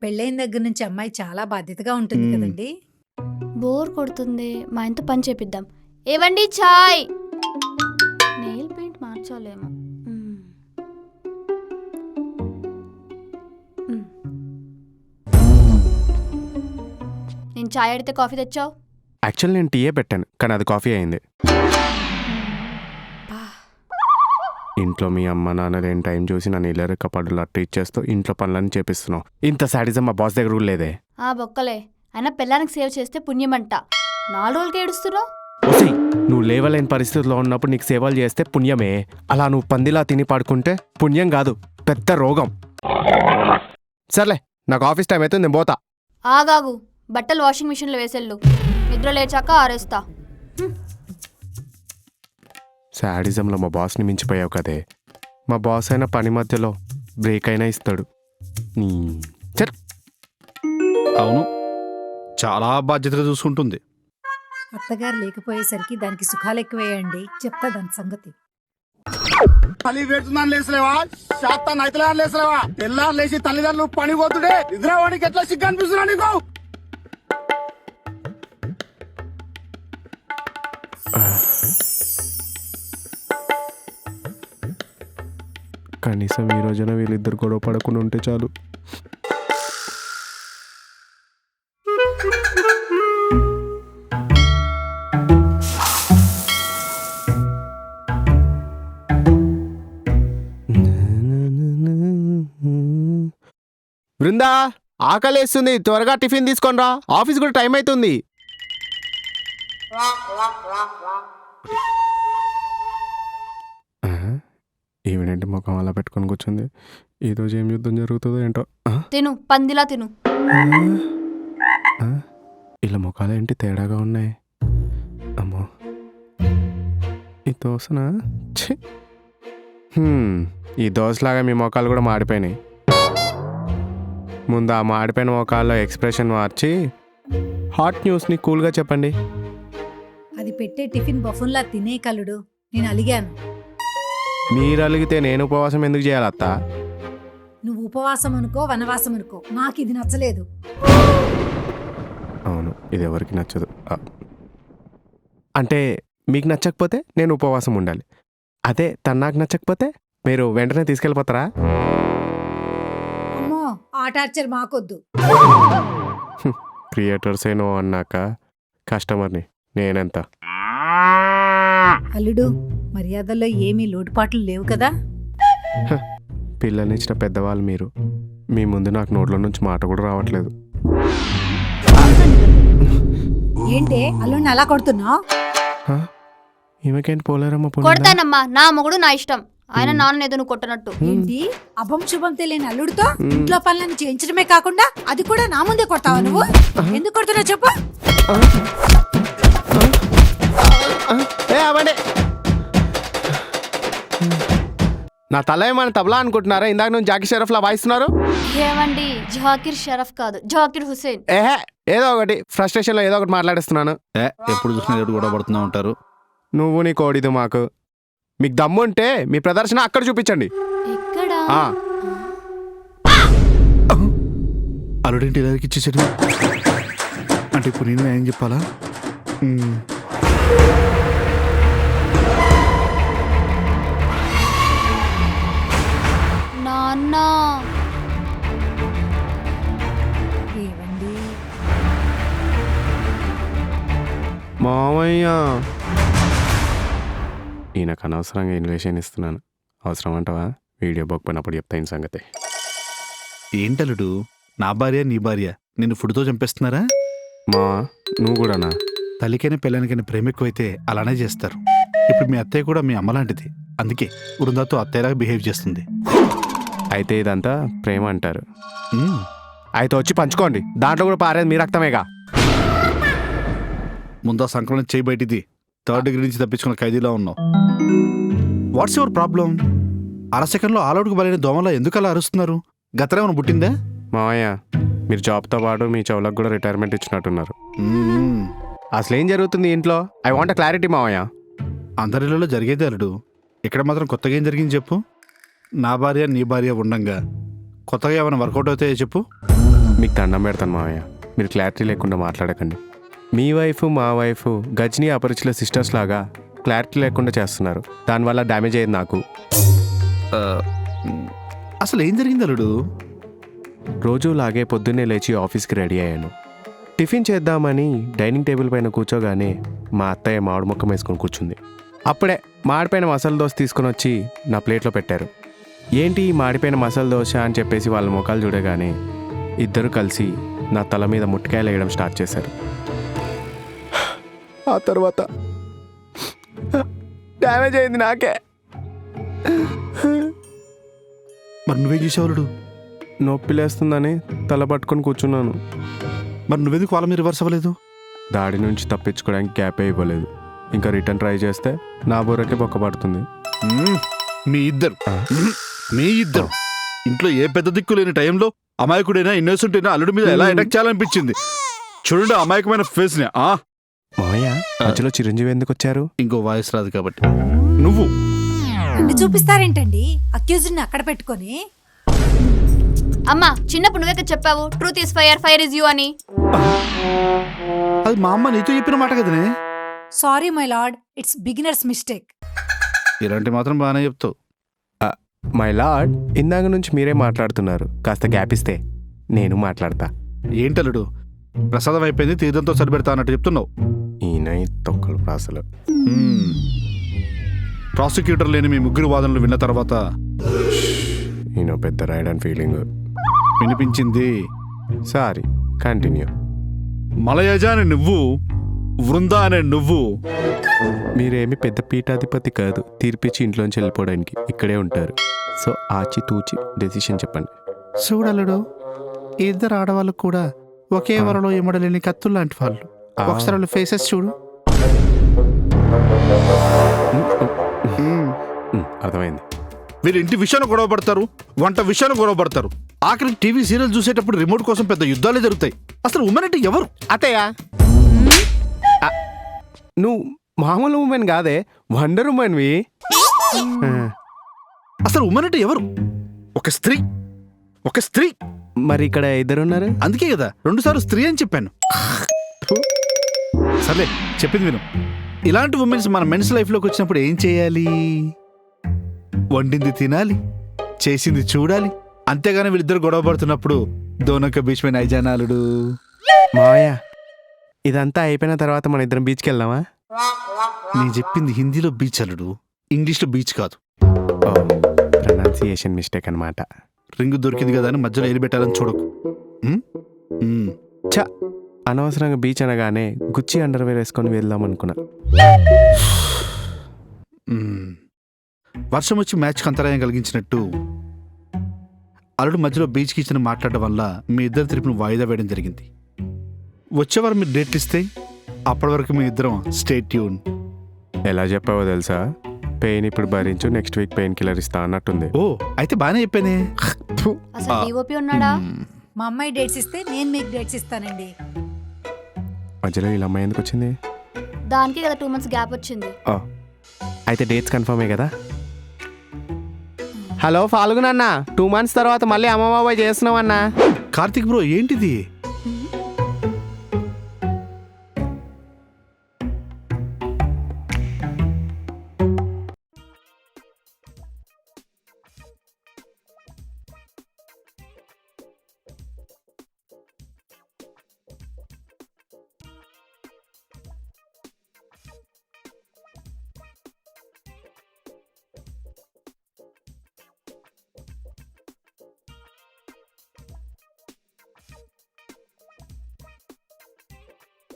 పెళ్ళైన దగ్గర నుంచి అమ్మాయి చాలా బాధ్యతగా ఉంటుంది కదండి. బోర్ కొడుతుంది, మా ఇంత పని చేపిద్దాం. ఏవండి చాయ్. Nail paint మార్చాలేమో. నేను చాయ్ అడిగితే కాఫీ తెచ్చావు. యాక్చువల్ నేను టీయే పెట్టాను, కానీ అది కాఫీ అయింది. ఇంట్లో మీ అమ్మ నాన్న లేని టైం చూసి నన్ను ఇల్లరి కపడులా ట్రీట్ చేస్తూ ఇంట్లో పనులని చేపిస్తున్నావు. ఇంత సాడిజం మా బాస్ దగ్గర కూడా లేదే. ఆ బొక్కలే, అయినా పిల్లానికి సేవ్ చేస్తే పుణ్యమంట. 4 రోజులకి ఏడుస్తున్నావు. నువ్వు లేవలేని పరిస్థితుల్లో ఉన్నప్పుడు నీకు సేవలు చేస్తే పుణ్యమే. అలా నువ్వు పందిలా తిని పడుకుంటే పుణ్యం కాదు, పెద్ద రోగం. సర్లే, నాకు ఆఫీస్ టైం అయితే నేను పోతా. ఆగాగు, బట్టలు వాషింగ్ మిషన్లో వేసేళ్ళు. నిద్ర లేచాక ఆరేస్తా. శాడిజంలో మా బాస్ని మించిపోయావు కదే. మా బాస్ అయినా పని మధ్యలో బ్రేక్ అయినా ఇస్తాడు. అవును, చాలా బాధ్యతగా చూసుకుంటుంది. అత్తగారు లేకపోయేసరికి దానికి సుఖాలు ఎక్కువేయండి. చెప్తా దాని సంగతి. లేచి తల్లిదండ్రులు పని పోతుండే నిద్రవాడికి ఎట్లా సిగ్గు అనిపిస్తున్నా నీకు? కనీసం ఈ రోజున వీళ్ళిద్దరు గొడవ పడకుండా ఉంటే చాలు. బృందా, ఆకలేస్తుంది, త్వరగా టిఫిన్ తీసుకొని రా. ఆఫీస్ కూడా టైం అవుతుంది. ఈవిడేంటి ముఖం అలా పెట్టుకొని కూర్చుంది? ఈరోజు ఏం యుద్ధం జరుగుతుందో ఏంటో. తిను, పందిలా తిను. ఇలా ముఖాలు ఏంటి తేడాగా ఉన్నాయి? అమ్మో, ఈ దోశనా? ఈ దోశలాగా మీ ముఖాలు కూడా మాడిపోయినాయి. ముందు ఆ మాడిపోయిన ముఖాల్లో ఎక్స్ప్రెషన్ మార్చి హాట్ న్యూస్ని కూల్గా చెప్పండి. అది పెట్టే టిఫిన్ బఫున్లా తినే కలుడు. నేను అలిగాను. మీరు అలిగితే నేను ఉపవాసం ఎందుకు చేయాలి అత్త? నువ్వు ఉపవాసం అనుకో, వనవాసం అనుకో, నాకు ఇది నచ్చలేదు. అవును, ఇది ఎవరికి నచ్చదు. అంటే మీకు నచ్చకపోతే నేను ఉపవాసం ఉండాలి. అదే తను నాకు నచ్చకపోతే మీరు వెంటనే తీసుకెళ్ళిపోతారా? అమ్మో, ఆ టార్చర్ మాకొద్దు. క్రియేటర్సే నో అన్నాక కస్టమర్ని నేనెంత? అల్లుడు, మర్యాదల్లో ఏమీ లోటుపాట్లు లేవు కదా? పిల్లల్నిచ్చిన పెద్దవాళ్ళు మీరు. మీ ముందు నాకు నోట్లో నుంచి మాట కూడా రావట్లేదు. ఏంటే అల్లుడిని అలా కొడుతున్నావు? ఈమెకేంటి పోలేరమ్మ? కొడతానమ్మా, నా మొగుడు నా ఇష్టం. ఆయన నాన్న ఏదో నువ్వు కొట్టనట్టు. ఏంటి అభం శుభం తెలియని అల్లుడితో ఇంట్లో పనులను చేయించడమే కాకుండా అది కూడా నా ముందే కొడతావా నువ్వు? ఎందుకు కొడుతున్నావు చెప్పు? నా తల ఏమైనా తబలా అనుకుంటున్నారా? ఇందాక నుంచి జాకీ షరఫ్ లా వాయిస్తున్నారు. ఏమండి, జాకిర్ షరఫ్ కాదు, జాకిర్ హుసేన్. ఏదో ఒకటి ఫ్రస్ట్రేషన్ లో ఏదో ఒకటి మాట్లాడిస్తున్నాను. ఎప్పుడు చూసినా గొడవ పడుతూనే ఉంటారు. నువ్వు నీ కోడిదు మాకు. మీకు దమ్ముంటే మీ ప్రదర్శన అక్కడ చూపించండి. ఎక్కడా? అల్లుడింటి ఇలాకి ఇచ్చేసాడు అంటే ఇప్పుడు నేను ఏం చెప్పాలా? నాన్న, ఏవండి మామయ్య, ఈయనకు అనవసరంగా ఇన్వేషన్ ఇస్తున్నాను. అవసరం అంటావా? వీడియో బొక్కినప్పుడు చెప్తా ఈ సంగతి. ఏంటల్లుడు, నా భార్య నీ భార్య నిన్ను ఫుడ్తో చంపేస్తున్నారా? మా నువ్వు కూడానా? తల్లికైనా పిల్లనికైనా ప్రేమ ఎక్కువైతే అలానే చేస్తారు. ఇప్పుడు మీ అత్తయ్య కూడా మీ అమ్మ లాంటిది. అందుకే బృందాతో అత్తయ్యలాగా బిహేవ్ చేస్తుంది. అయితే ఇదంతా ప్రేమ అంటారు. అయితే వచ్చి పంచుకోండి. దాంట్లో కూడా పారేది మీ రక్తమేగా. ముందు ఆ సంక్రమణ చేయి బయటిది. 3rd డిగ్రీ నుంచి తప్పించుకున్న ఖైదీలో ఉన్నావు. What's your problem? అరసెకండ్లో ఆలౌట్కు బలైన దోమలా ఎందుకు అలా అరుస్తున్నారు? గతరేమన్నా పుట్టిందా? మామయ్య, మీరు జాబ్తో పాటు మీ చెవులకు కూడా రిటైర్మెంట్ ఇచ్చినట్టున్నారు. అసలు ఏం జరుగుతుంది ఇంట్లో? ఐ వాంట్ క్లారిటీ మావయ్య. అందరిలో జరిగేది అల్లుడు. ఇక్కడ మాత్రం కొత్తగా ఏం జరిగింది చెప్పు. నా భార్య నీ భార్య ఉండంగా కొత్తగా ఏమైనా వర్కౌట్ అవుతాయో చెప్పు. మీకు దండం పెడతాను మావయ్య, మీరు క్లారిటీ లేకుండా మాట్లాడకండి. మీ వైఫ్ మా వైఫ్ గజనీ అపరిచిత సిస్టర్స్ లాగా క్లారిటీ లేకుండా చేస్తున్నారు. దానివల్ల డ్యామేజ్ అయ్యేది నాకు. అసలు ఏం జరిగింది అల్లుడు? రోజులాగే పొద్దున్నే లేచి ఆఫీస్కి రెడీ అయ్యాను. టిఫిన్ చేద్దామని డైనింగ్ టేబుల్ పైన కూర్చోగానే మా అత్తయ్య మామిడి ముక్కం వేసుకొని కూర్చుంది. అప్పుడే మాడిపోయిన మసాలా దోశ తీసుకొని వచ్చి నా ప్లేట్లో పెట్టారు. ఏంటి ఈ మాడిపోయిన మసాలా దోశ అని చెప్పేసి వాళ్ళ ముఖాలు చూడగానే ఇద్దరు కలిసి నా తల మీద ముట్టికాయలు వేయడం స్టార్ట్ చేశారు. ఆ తర్వాత డ్యామేజ్ అయింది నాకే. మరి నువ్వేం చేసావు అల్లుడు? నొప్పి లేస్తుందని తల పట్టుకొని కూర్చున్నాను. మరి నువ్వెందుకు వాళ్ళ మీద రివర్స్ అవ్వలేదు? దాడి నుంచి తప్పించుకోవడానికి గ్యాపే ఇవ్వలేదు. ఇంకా రిటర్న్ ట్రై చేస్తే నా బుర్రకి బొక్క పడుతుంది. మీ ఇద్దరు ఇంట్లో ఏ పెద్ద దిక్కు లేని టైంలో అమాయకుడైనా ఇన్నోసెంట్ అయినా అల్లుడి మీద ఎలా అటాక్ చేయాలనిపించింది. చూడండి అమాయకమైన ఫేస్ ని. మావయ్య మధ్యలో చిరంజీవి ఎందుకు వచ్చారు? ఇంకో వాయిస్ రాదు కాబట్టి. నువ్వు అన్ని చూపిస్తారేంటండి అక్యూజ్డ్ ని అక్కడ పెట్టుకొని? అమ్మా చిన్నప్పుడు నువ్వే కదా చెప్పావు truth is fire, fire is you అని. అది మా అమ్మ నీతో చెప్పిన మాట కదనే. Sorry my lord, it's beginners mistake. ఇలాంటి మాత్రం బాగానే చెప్తావు. మై లార్డ్, ఇందాక నుంచి మీరే మాట్లాడుతున్నారు. కాస్త గ్యాప్ ఇస్తే నేను మాట్లాడతా. ఏంటల్లుడు ప్రసాదం అయిపోయింది తీర్థంతో సరిపెడతా అన్నట్టు చెప్తున్నావు. ఈయన తొక్కలు ప్రాసలు. ప్రాసిక్యూటర్ లేని మీ ముగ్గురు వాదనలు విన్న తర్వాత ఈయన పెద్ద రైడ్ అండ్ ఫీలింగ్ వినిపించింది. Sorry, continue. మలయజ అనే నువ్వు, వృందా అనే నువ్వు. మీరేమి పెద్ద పీఠాధిపతి కాదు తీర్పిచ్చి ఇంట్లోంచి వెళ్ళిపోవడానికి. ఇక్కడే ఉంటారు. సో ఆచి తూచి డెసిషన్ చెప్పండి. చూడలుడు, ఇద్దరు ఆడవాళ్ళు కూడా ఒకే వరలో ఇమ్మడలేని కత్తులు లాంటి వాళ్ళు. ఒకసారి వాళ్ళు ఫేసెస్ చూడు. అర్థమైంది. వీళ్ళు ఇంటి విషయాన్ని గొడవ పడతారు, వంట విషయాన్ని గొడవ పడతారు. ఆఖరి టీవీ సీరియల్ చూసేటప్పుడు రిమోట్ కోసం పెద్ద యుద్ధాలే జరుగుతాయి. అసలు ఉమెన్ అంటే ఎవరు? అత్తయ్య, నువ్వు మామూలు ఉమెన్ కాదే, వండర్ ఉమెన్వి. అసలు ఉమెన్ అంటే ఎవరు? ఒక స్త్రీ. ఒక స్త్రీ. మరి ఇక్కడ ఇద్దరున్నారు. అందుకే కదా 2 సార్లు స్త్రీ అని చెప్పాను. సర్లే చెప్పింది విను. ఇలాంటి ఉమెన్స్ మన మెన్స్ లైఫ్లోకి వచ్చినప్పుడు ఏం చేయాలి? వండింది తినాలి, చేసింది చూడాలి. అంతేగాని వీళ్ళిద్దరు గొడవ పడుతున్నప్పుడు దోనొక్క బీచ్ పైన ఐజానాలుడు. మావయ్య, ఇదంతా అయిపోయిన తర్వాత మన ఇద్దరం బీచ్కి వెళ్దామా? నేను చెప్పింది హిందీలో బీచ్ అల్లుడు, ఇంగ్లీష్లో బీచ్ కాదు. ప్రొనౌన్సియేషన్ మిస్టేక్ అనమాట. రింగు దొరికింది కదా అని మధ్యలో ఏలు పెట్టాలని చూడకు. చ అనవసరంగా బీచ్ అనగానే గుచ్చి అండర్వేర్ వేసుకొని వెళ్దాం అనుకున్నా. వర్షం వచ్చి మ్యాచ్కి అంతరాయం కలిగించినట్టు అల్లుడు మధ్యలో బీచ్కి ఇచ్చిన మాట్లాడడం వల్ల మీ ఇద్దరు తిరుపును వాయిదా వేయడం జరిగింది. వచ్చేవారు మీరు డేట్ ఇస్తే అప్పటి వరకు మీ ఇద్దరం స్టే ట్యూన్. ఎలా చెప్పావో తెలుసా? పెయిన్ ఇప్పుడు భరించు, నెక్స్ట్ వీక్ పెయిన్ కిల్లర్ ఇస్తా అన్నట్టుంది. ఓ అయితే బానే చెప్పానే. అసలు డిఓపి ఉన్నాడా? మా అమ్మాయి డేట్స్ ఇస్తే నేను మీకు డేట్స్ ఇస్తానండి. మధ్యలో ఇలా అమ్మాయి ఎందుకు వచ్చింది? దానికి కదా 2 months గ్యాప్ వచ్చింది. అయితే డేట్స్ కన్ఫర్మే కదా? హలో ఫాల్గున్ అన్న, 2 months తర్వాత మళ్ళీ అమ్మ బాబాయ్ చేస్తున్నావు అన్నా. కార్తిక్ బ్రో ఏంటిది?